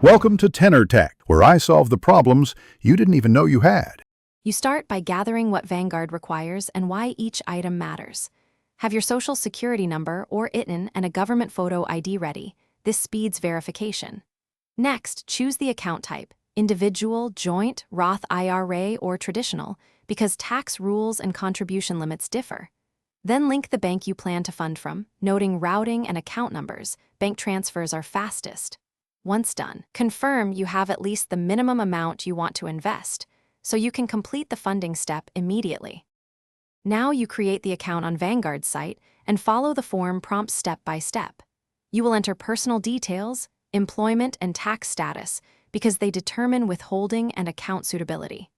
Welcome to Tenor Tech, where I solve the problems you didn't even know you had. You start by gathering what Vanguard requires and why each item matters. Have your social security number or ITIN and a government photo ID ready. This speeds verification. Next, choose the account type, individual, joint, Roth IRA, or traditional, because tax rules and contribution limits differ. Then link the bank you plan to fund from, noting routing and account numbers. Bank transfers are fastest. Once done, confirm you have at least the minimum amount you want to invest, so you can complete the funding step immediately. Now you create the account on Vanguard's site and follow the form prompts step by step. You will enter personal details, employment, and tax status because they determine withholding and account suitability.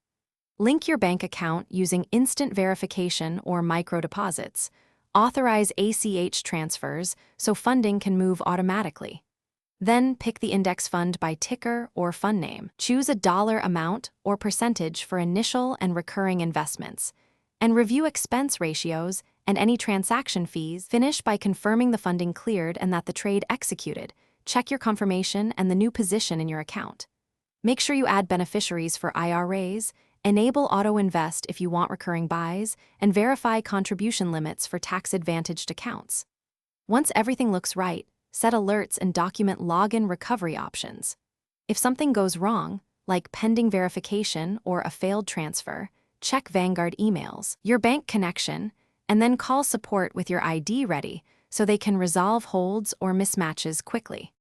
Link your bank account using instant verification or micro deposits. Authorize ACH transfers so funding can move automatically. Then pick the index fund by ticker or fund name. Choose a dollar amount or percentage for initial and recurring investments, and review expense ratios and any transaction fees. Finish by confirming the funding cleared and that the trade executed. Check your confirmation and the new position in your account. Make sure you add beneficiaries for IRAs, enable auto-invest if you want recurring buys, and verify contribution limits for tax-advantaged accounts. Once everything looks right, set alerts and document login recovery options. If something goes wrong, like pending verification or a failed transfer, check Vanguard emails, your bank connection, and then call support with your ID ready so they can resolve holds or mismatches quickly.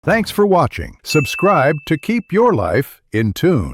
Thanks for watching. Subscribe to keep your life in tune.